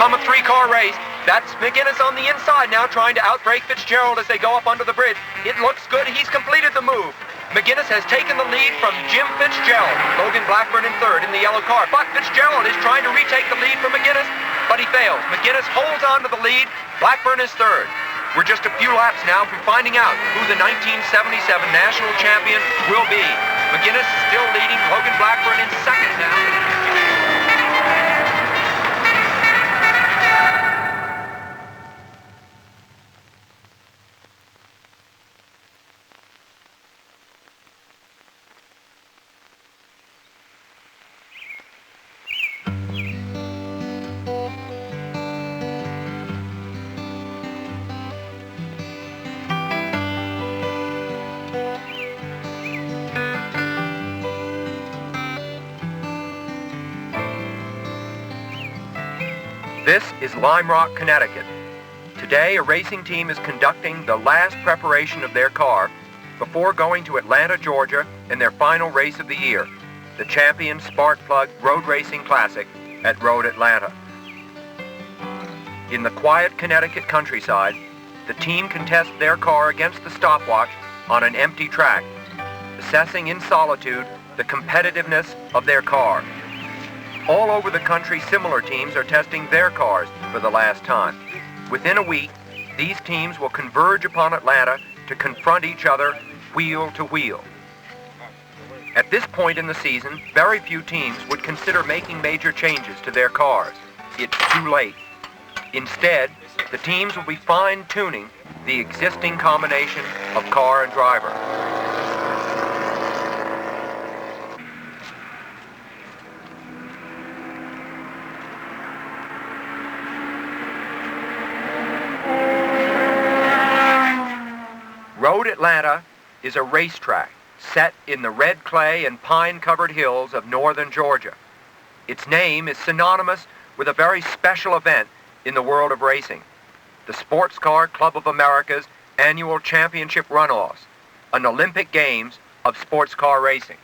come a three-car race. That's McGinnis on the inside now trying to outbrake Fitzgerald as they go up under the bridge. It looks good. He's completed the move. McGinnis has taken the lead from Jim Fitzgerald. Logan Blackburn in third in the yellow car. But Fitzgerald is trying to retake the lead from McGinnis, but he fails. McGinnis holds on to the lead. Blackburn is third. We're just a few laps now from finding out who the 1977 national champion will be. McGinnis still leading. Logan Blackburn in second now. This is Lime Rock, Connecticut. Today, a racing team is conducting the last preparation of their car before going to Atlanta, Georgia in their final race of the year, the Champion Sparkplug Road Racing Classic at Road Atlanta. In the quiet Connecticut countryside, the team contests their car against the stopwatch on an empty track, assessing in solitude the competitiveness of their car. All over the country, similar teams are testing their cars for the last time. Within a week, these teams will converge upon Atlanta to confront each other wheel to wheel. At this point in the season, very few teams would consider making major changes to their cars. It's too late. Instead, the teams will be fine-tuning the existing combination of car and driver. Road Atlanta is a racetrack set in the red clay and pine-covered hills of northern Georgia. Its name is synonymous with a very special event in the world of racing, the Sports Car Club of America's annual championship runoffs, an Olympic Games of sports car racing.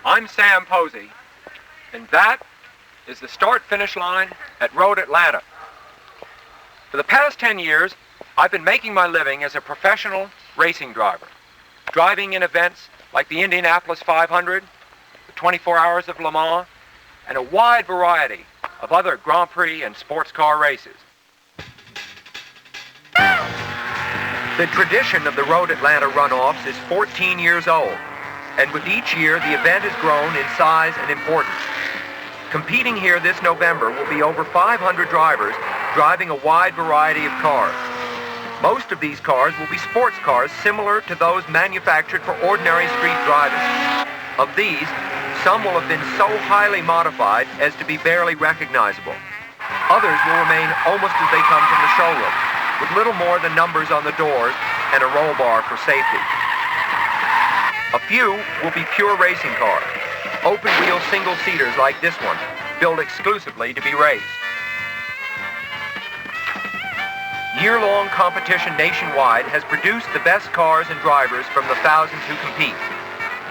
I'm Sam Posey, and that is the start-finish line at Road Atlanta. For the past 10 years, I've been making my living as a professional racing driver, driving in events like the Indianapolis 500, the 24 Hours of Le Mans, and a wide variety of other Grand Prix and sports car races. The tradition of the Road Atlanta runoffs is 14 years old, and with each year, the event has grown in size and importance. Competing here this November will be over 500 drivers driving a wide variety of cars. Most of these cars will be sports cars similar to those manufactured for ordinary street driving. Of these, some will have been so highly modified as to be barely recognizable. Others will remain almost as they come from the showroom, with little more than numbers on the doors and a roll bar for safety. A few will be pure racing cars, open-wheel single-seaters like this one, built exclusively to be raced. Year-long competition nationwide has produced the best cars and drivers from the thousands who compete.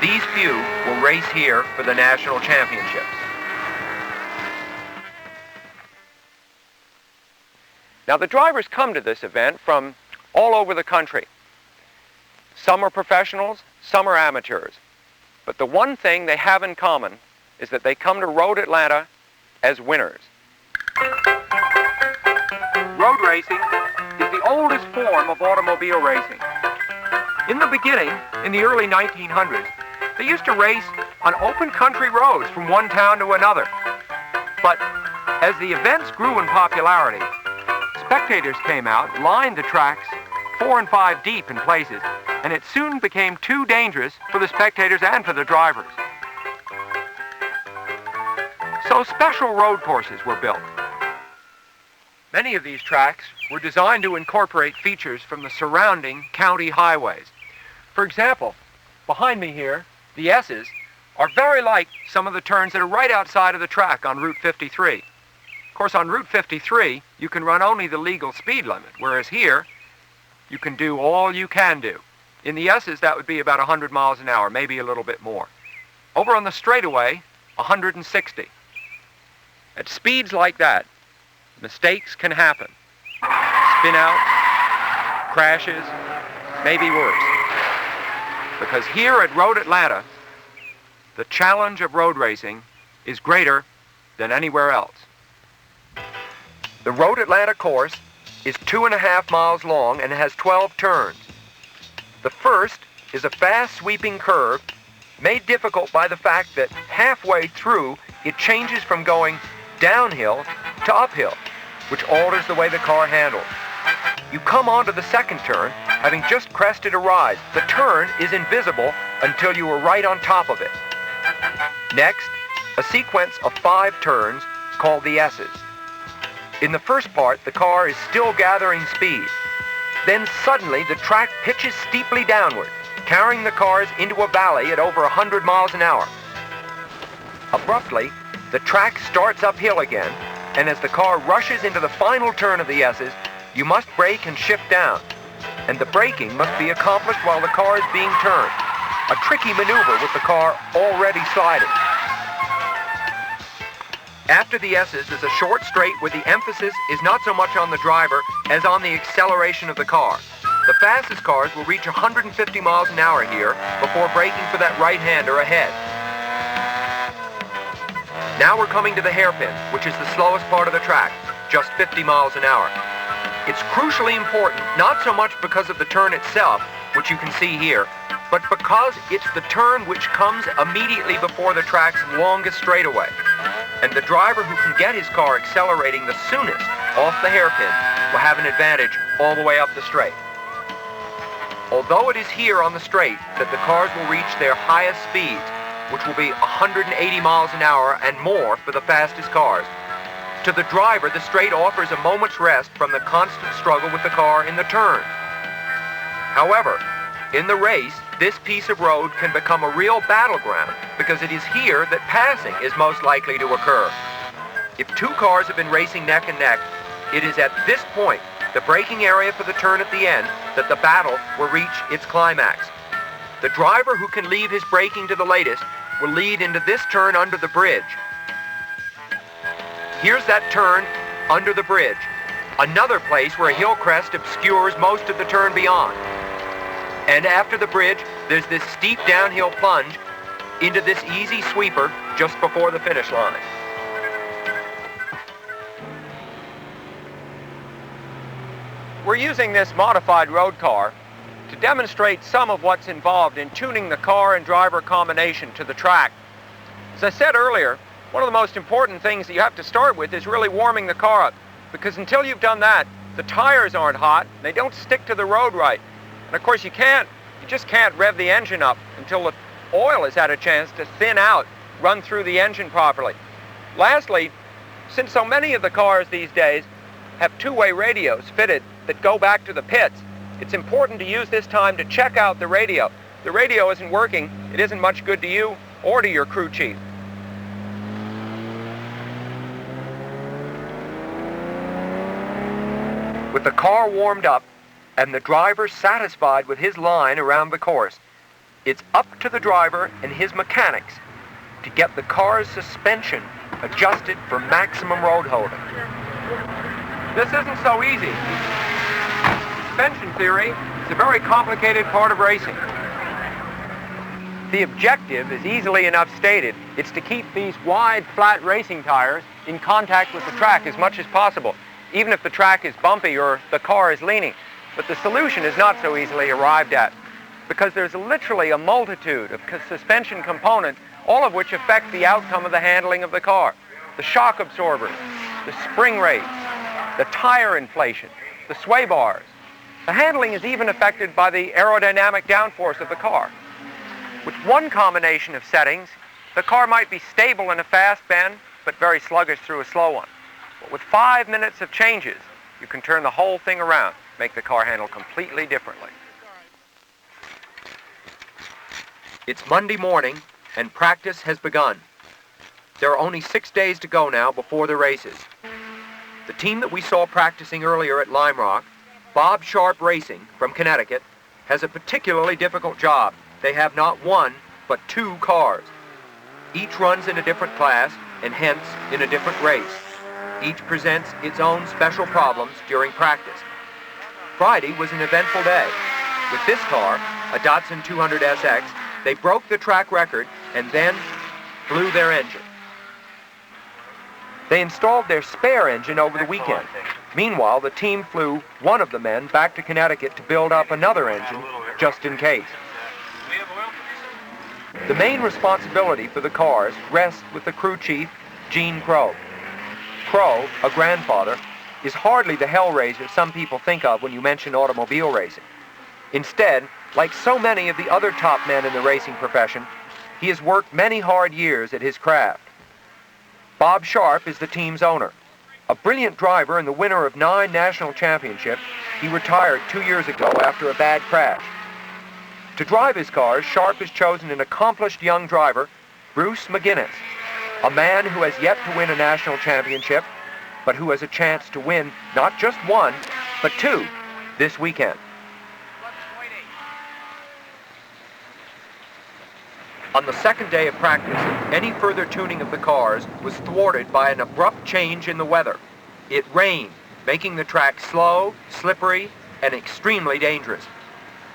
These few will race here for the national championships. Now, the drivers come to this event from all over the country. Some are professionals, some are amateurs. But the one thing they have in common is that they come to Road Atlanta as winners. Road racing is the oldest form of automobile racing. In the beginning, in the early 1900s, they used to race on open country roads from one town to another. But as the events grew in popularity, spectators came out, lined the tracks 4 and 5 deep in places, and it soon became too dangerous for the spectators and for the drivers. So special road courses were built. Many of these tracks were designed to incorporate features from the surrounding county highways. For example, behind me here, the S's are very like some of the turns that are right outside of the track on Route 53. Of course, on Route 53, you can run only the legal speed limit, whereas here, you can do all you can do. In the S's, that would be about 100 miles an hour, maybe a little bit more. Over on the straightaway, 160. At speeds like that, mistakes can happen. Spin out, crashes, maybe worse. Because here at Road Atlanta, the challenge of road racing is greater than anywhere else. The Road Atlanta course is 2.5 miles long and has 12 turns. The first is a fast sweeping curve made difficult by the fact that halfway through it changes from going downhill to uphill, which alters the way the car handles. You come onto the second turn, having just crested a rise. The turn is invisible until you are right on top of it. Next, a sequence of 5 turns called the S's. In the first part, the car is still gathering speed. Then suddenly, the track pitches steeply downward, carrying the cars into a valley at over 100 miles an hour. Abruptly, the track starts uphill again, and as the car rushes into the final turn of the S's, you must brake and shift down. And the braking must be accomplished while the car is being turned. A tricky maneuver with the car already sliding. After the S's is a short straight where the emphasis is not so much on the driver as on the acceleration of the car. The fastest cars will reach 150 miles an hour here before braking for that right-hander ahead. Now we're coming to the hairpin, which is the slowest part of the track, just 50 miles an hour. It's crucially important, not so much because of the turn itself, which you can see here, but because it's the turn which comes immediately before the track's longest straightaway. And the driver who can get his car accelerating the soonest off the hairpin will have an advantage all the way up the straight. Although it is here on the straight that the cars will reach their highest speeds, which will be 180 miles an hour and more for the fastest cars, to the driver the straight offers a moment's rest from the constant struggle with the car in the turn. However, in the race, this piece of road can become a real battleground because it is here that passing is most likely to occur. If 2 cars have been racing neck and neck, it is at this point, the braking area for the turn at the end, that the battle will reach its climax. The driver who can leave his braking to the latest will lead into this turn under the bridge. Here's that turn under the bridge, another place where a hill crest obscures most of the turn beyond. And after the bridge, there's this steep downhill plunge into this easy sweeper just before the finish line. We're using this modified road car to demonstrate some of what's involved in tuning the car and driver combination to the track. As I said earlier, one of the most important things that you have to start with is really warming the car up, because until you've done that, the tires aren't hot, they don't stick to the road right. And of course you just can't rev the engine up until the oil has had a chance to thin out, run through the engine properly. Lastly, since so many of the cars these days have 2-way radios fitted that go back to the pits, it's important to use this time to check out the radio. If the radio isn't working, it isn't much good to you or to your crew chief. With the car warmed up and the driver satisfied with his line around the course, it's up to the driver and his mechanics to get the car's suspension adjusted for maximum road holding. This isn't so easy. Suspension theory is a very complicated part of racing. The objective is easily enough stated. It's to keep these wide, flat racing tires in contact with the track as much as possible, even if the track is bumpy or the car is leaning. But the solution is not so easily arrived at, because there's literally a multitude of suspension components, all of which affect the outcome of the handling of the car. The shock absorbers, the spring rates, the tire inflation, the sway bars. The handling is even affected by the aerodynamic downforce of the car. With one combination of settings, the car might be stable in a fast bend, but very sluggish through a slow one. But with 5 minutes of changes, you can turn the whole thing around, make the car handle completely differently. It's Monday morning, and practice has begun. There are only 6 days to go now before the races. The team that we saw practicing earlier at Lime Rock, Bob Sharp Racing from Connecticut, has a particularly difficult job. They have not 1, but 2 cars. Each runs in a different class and hence in a different race. Each presents its own special problems during practice. Friday was an eventful day. With this car, a Datsun 200SX, they broke the track record and then blew their engine. They installed their spare engine over the weekend. Meanwhile, the team flew one of the men back to Connecticut to build up another engine, just in case. The main responsibility for the cars rests with the crew chief, Gene Crow. Crow, a grandfather, is hardly the hellraiser some people think of when you mention automobile racing. Instead, like so many of the other top men in the racing profession, he has worked many hard years at his craft. Bob Sharp is the team's owner. A brilliant driver and the winner of 9 national championships, he retired 2 years ago after a bad crash. To drive his cars, Sharp has chosen an accomplished young driver, Bruce McGinnis, a man who has yet to win a national championship, but who has a chance to win not just 1, but 2 this weekend. On the second day of practice, any further tuning of the cars was thwarted by an abrupt change in the weather. It rained, making the track slow, slippery, and extremely dangerous.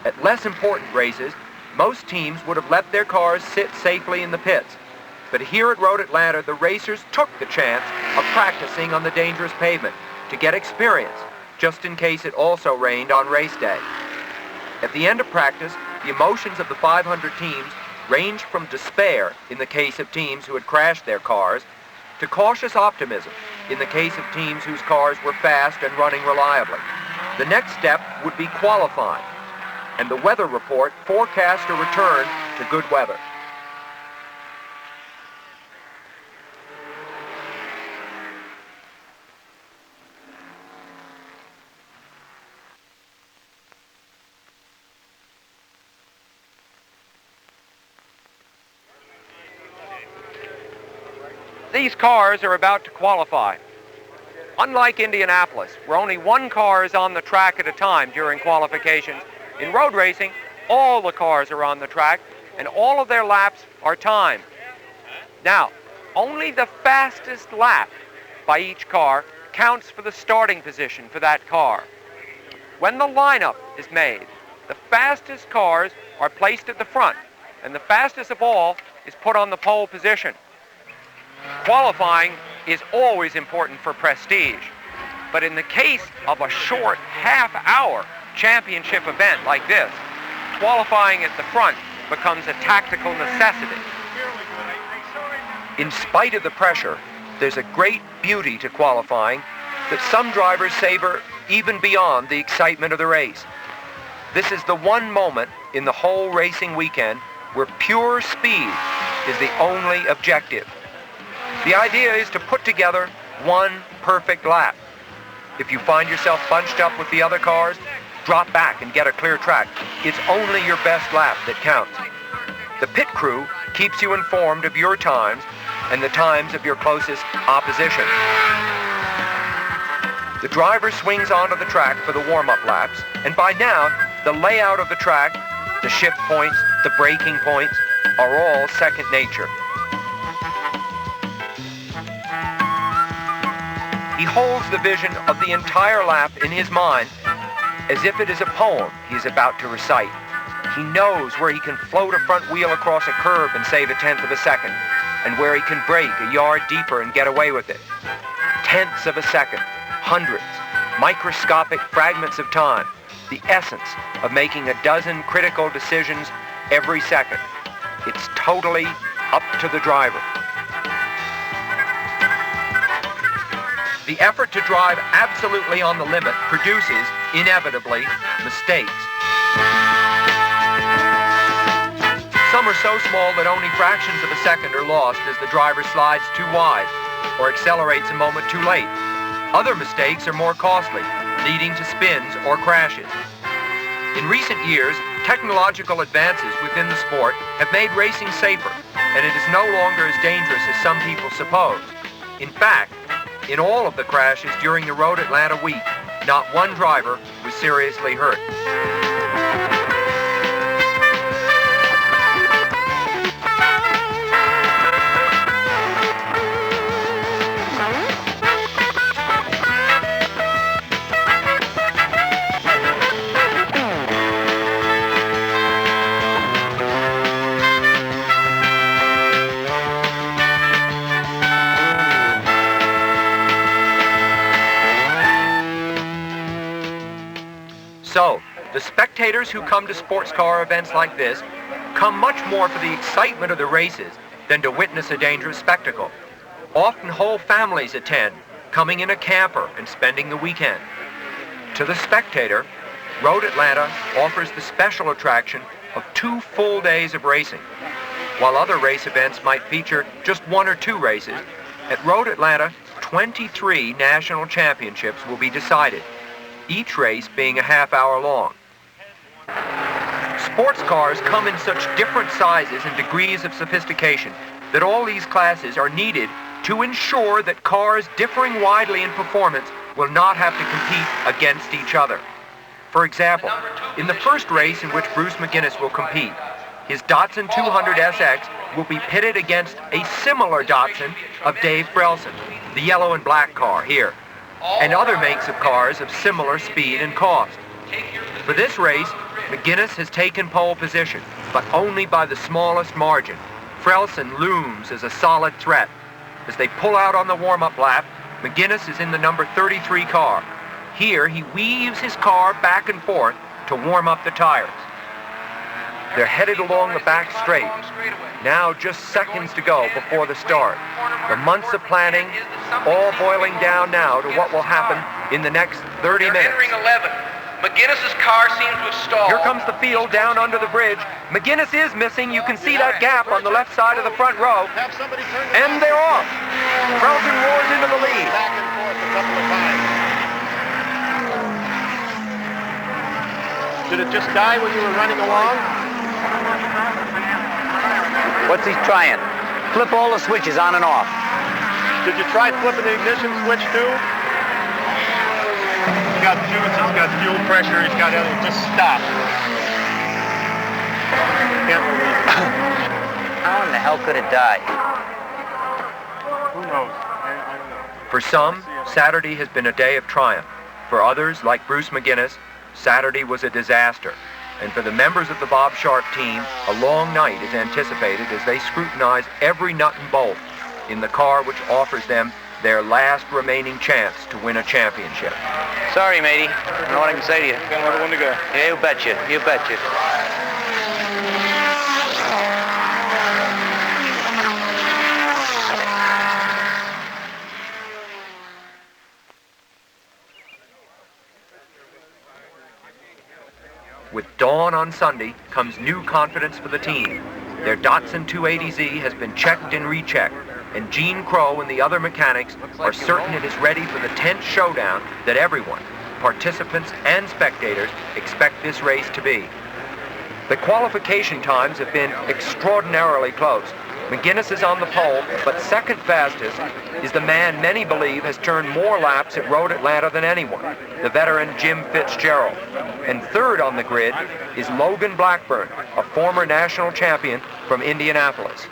At less important races, most teams would have let their cars sit safely in the pits. But here at Road Atlanta, the racers took the chance of practicing on the dangerous pavement to get experience, just in case it also rained on race day. At the end of practice, the emotions of the 500 teams ranged from despair in the case of teams who had crashed their cars to cautious optimism in the case of teams whose cars were fast and running reliably. The next step would be qualifying, and the weather report forecast a return to good weather. These cars are about to qualify. Unlike Indianapolis, where only one car is on the track at a time during qualifications, in road racing, all the cars are on the track and all of their laps are timed. Now, only the fastest lap by each car counts for the starting position for that car. When the lineup is made, the fastest cars are placed at the front, and the fastest of all is put on the pole position. Qualifying is always important for prestige, but in the case of a short half-hour championship event like this, qualifying at the front becomes a tactical necessity. In spite of the pressure, there's a great beauty to qualifying that some drivers savor even beyond the excitement of the race. This is the one moment in the whole racing weekend where pure speed is the only objective. The idea is to put together one perfect lap. If you find yourself bunched up with the other cars, drop back and get a clear track. It's only your best lap that counts. The pit crew keeps you informed of your times and the times of your closest opposition. The driver swings onto the track for the warm-up laps, and by now, the layout of the track, the shift points, the braking points, are all second nature. He holds the vision of the entire lap in his mind as if it is a poem he is about to recite. He knows where he can float a front wheel across a curb and save a tenth of a second, and where he can brake a yard deeper and get away with it. Tenths of a second, hundreds, microscopic fragments of time, the essence of making a dozen critical decisions every second. It's totally up to the driver. The effort to drive absolutely on the limit produces, inevitably, mistakes. Some are so small that only fractions of a second are lost as the driver slides too wide or accelerates a moment too late. Other mistakes are more costly, leading to spins or crashes. In recent years, technological advances within the sport have made racing safer, and it is no longer as dangerous as some people suppose. In fact, in all of the crashes during the Road Atlanta week, not one driver was seriously hurt. The spectators who come to sports car events like this come much more for the excitement of the races than to witness a dangerous spectacle. Often whole families attend, coming in a camper and spending the weekend. To the spectator, Road Atlanta offers the special attraction of 2 full days of racing. While other race events might feature just 1 or 2 races, at Road Atlanta, 23 national championships will be decided, each race being a half-hour long. Sports cars come in such different sizes and degrees of sophistication that all these classes are needed to ensure that cars differing widely in performance will not have to compete against each other. For example, in the first race in which Bruce McGinnis will compete, his Datsun 200 SX will be pitted against a similar Datsun of Dave Brelson, the yellow and black car here, and other makes of cars of similar speed and cost. For this race, McGinnis has taken pole position, but only by the smallest margin. Frelson looms as a solid threat. As they pull out on the warm-up lap, McGinnis is in the number 33 car. Here, he weaves his car back and forth to warm up the tires. They're headed along the back straight. Now just seconds to go before the start. The months of planning, all boiling down now to what will happen in the next 30 minutes. Entering 11. McGinnis's car seems to have stalled. Here comes the field down under the bridge. McGinnis is missing. You can see that gap on the left side of the front row. And they're off. Frelson roars into the lead. Back and forth a couple of times. Did it just die when you were running along? What's he trying? Flip all the switches on and off. Did you try flipping the ignition switch too? He's got juice, he's got fuel pressure, he's got everything. Just stop. Can't believe it. How in the hell could it die? Who knows? I don't know. For some, Saturday has been a day of triumph. For others, like Bruce McGinnis, Saturday was a disaster. And for the members of the Bob Sharp team, a long night is anticipated as they scrutinize every nut and bolt in the car which offers them their last remaining chance to win a championship. Sorry, matey. I don't know what I can say to you. Got another one to go. Yeah, you betcha. You betcha. With dawn on Sunday comes new confidence for the team. Their Datsun 280Z has been checked and rechecked, and Gene Crow and the other mechanics are certain it is ready for the tense showdown that everyone, participants and spectators, expect this race to be. The qualification times have been extraordinarily close. McGinnis is on the pole, but second fastest is the man many believe has turned more laps at Road Atlanta than anyone, the veteran Jim Fitzgerald. And third on the grid is Logan Blackburn, a former national champion from Indianapolis.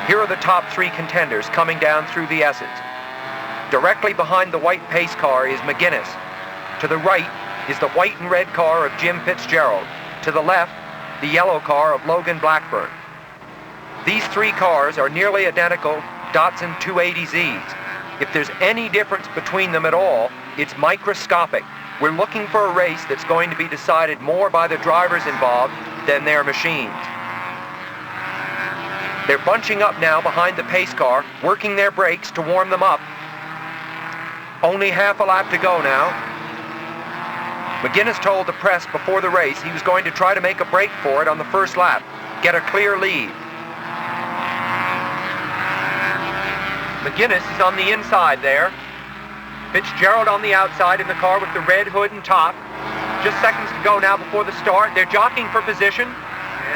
Here are the top 3 contenders coming down through the S's. Directly behind the white pace car is McGinnis. To the right is the white and red car of Jim Fitzgerald. To the left, the yellow car of Logan Blackburn. These 3 cars are nearly identical Datsun 280Zs. If there's any difference between them at all, it's microscopic. We're looking for a race that's going to be decided more by the drivers involved than their machines. They're bunching up now behind the pace car, working their brakes to warm them up. Only half a lap to go now. McGinnis told the press before the race he was going to try to make a break for it on the first lap, get a clear lead. McGinnis is on the inside there. Fitzgerald on the outside in the car with the red hood and top. Just seconds to go now before the start. They're jockeying for position.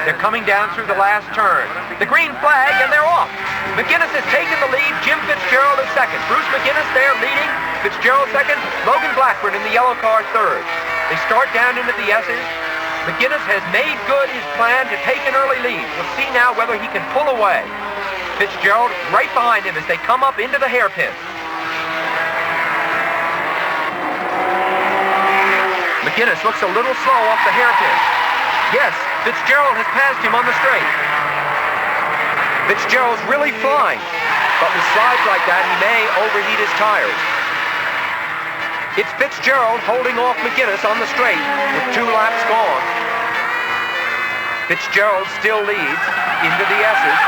They're coming down through the last turn. The green flag, and they're off. McGinnis has taken the lead. Jim Fitzgerald is second. Bruce McGinnis there leading. Fitzgerald second. Logan Blackburn in the yellow car third. They start down into the S's. McGinnis has made good his plan to take an early lead. We'll see now whether he can pull away. Fitzgerald right behind him as they come up into the hairpin. McGinnis looks a little slow off the hairpin. Yes, Fitzgerald has passed him on the straight. Fitzgerald's really flying, but with slides like that, he may overheat his tires. It's Fitzgerald holding off McGinnis on the straight with 2 laps gone. Fitzgerald still leads into the S's.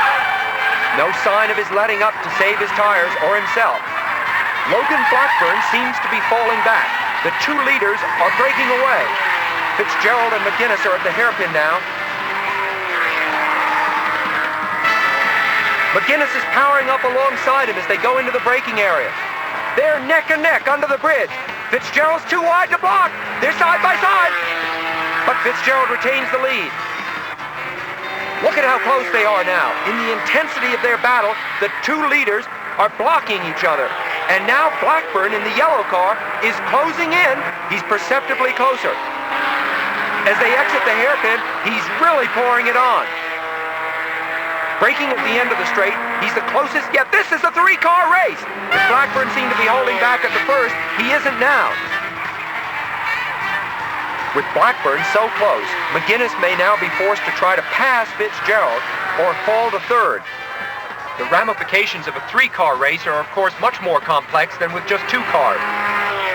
No sign of his letting up to save his tires or himself. Logan Blackburn seems to be falling back. The 2 leaders are breaking away. Fitzgerald and McGinnis are at the hairpin now. McGinnis is powering up alongside him as they go into the braking area. They're neck and neck under the bridge. Fitzgerald's too wide to block. They're side by side. But Fitzgerald retains the lead. Look at how close they are now. In the intensity of their battle, the 2 leaders are blocking each other. And now Blackburn in the yellow car is closing in. He's perceptibly closer. As they exit the hairpin, he's really pouring it on. Braking at the end of the straight, he's the closest yet. This is a 3-car race. If Blackburn seemed to be holding back at the first, he isn't now. With Blackburn so close, McGinnis may now be forced to try to pass Fitzgerald or fall to third. The ramifications of a 3-car race are, of course, much more complex than with just 2 cars.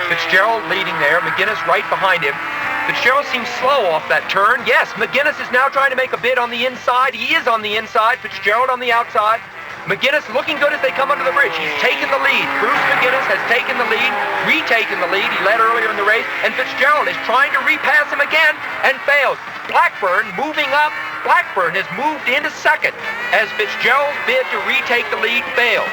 Fitzgerald leading there, McGinnis right behind him. Fitzgerald seems slow off that turn. Yes, McGinnis is now trying to make a bid on the inside. He is on the inside, Fitzgerald on the outside. McGinnis looking good as they come under the bridge. He's taken the lead. Bruce McGinnis has taken the lead, retaken the lead. He led earlier in the race, and Fitzgerald is trying to repass him again and fails. Blackburn moving up. Blackburn has moved into second as Fitzgerald's bid to retake the lead failed.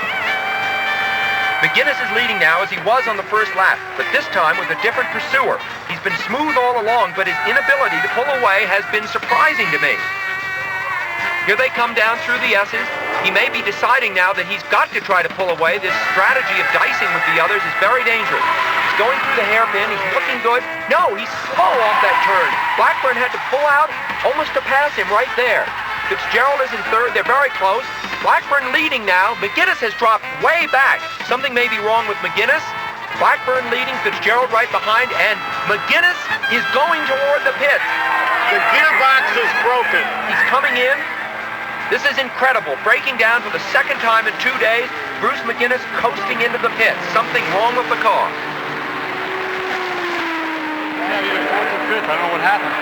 McGinnis is leading now as he was on the first lap, but this time with a different pursuer. He's been smooth all along, but his inability to pull away has been surprising to me. Here they come down through the S's. He may be deciding now that he's got to try to pull away. This strategy of dicing with the others is very dangerous. He's going through the hairpin. He's looking good. No, he's slow off that turn. Blackburn had to pull out almost to pass him right there. Fitzgerald is in third. They're very close. Blackburn leading now. McGinnis has dropped way back. Something may be wrong with McGinnis. Blackburn leading, Fitzgerald right behind, and McGinnis is going toward the pits. The gearbox is broken. He's coming in. This is incredible. Breaking down for the second time in 2 days. Bruce McGinnis coasting into the pits. Something wrong with the car. I don't know what happened.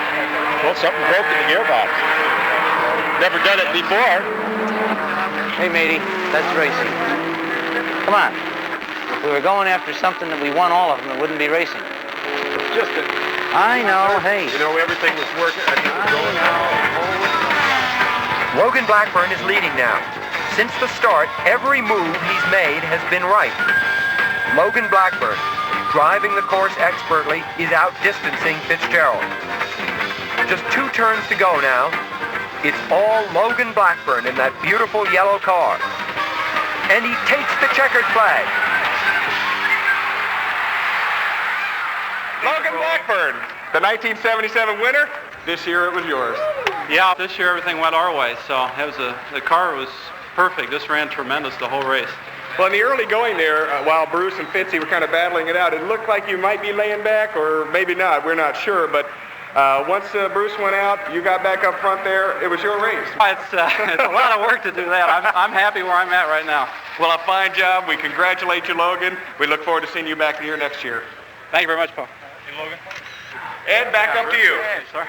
Well, something broke in the gearbox. Never done it before. Hey, matey, that's racing. Come on. If we were going after something that we won all of them, it wouldn't be racing. Just a... I know, hey. You know, everything was working. I think it was going Logan Blackburn is leading now. Since the start, every move he's made has been right. Logan Blackburn, driving the course expertly, is outdistancing Fitzgerald. Just 2 turns to go now. It's all Logan Blackburn in that beautiful yellow car. And he takes the checkered flag. Logan Blackburn, the 1977 winner. This year it was yours. Yeah, this year everything went our way, so it was the car was perfect. This ran tremendous the whole race. Well, in the early going there, while Bruce and Fitzy were kind of battling it out, it looked like you might be laying back, or maybe not. We're not sure, but once Bruce went out, you got back up front there. It was your race. It's a lot of work to do that. I'm happy where I'm at right now. Well, a fine job. We congratulate you, Logan. We look forward to seeing you back here next year. Thank you very much, Paul. Ed, back up to you. Sorry.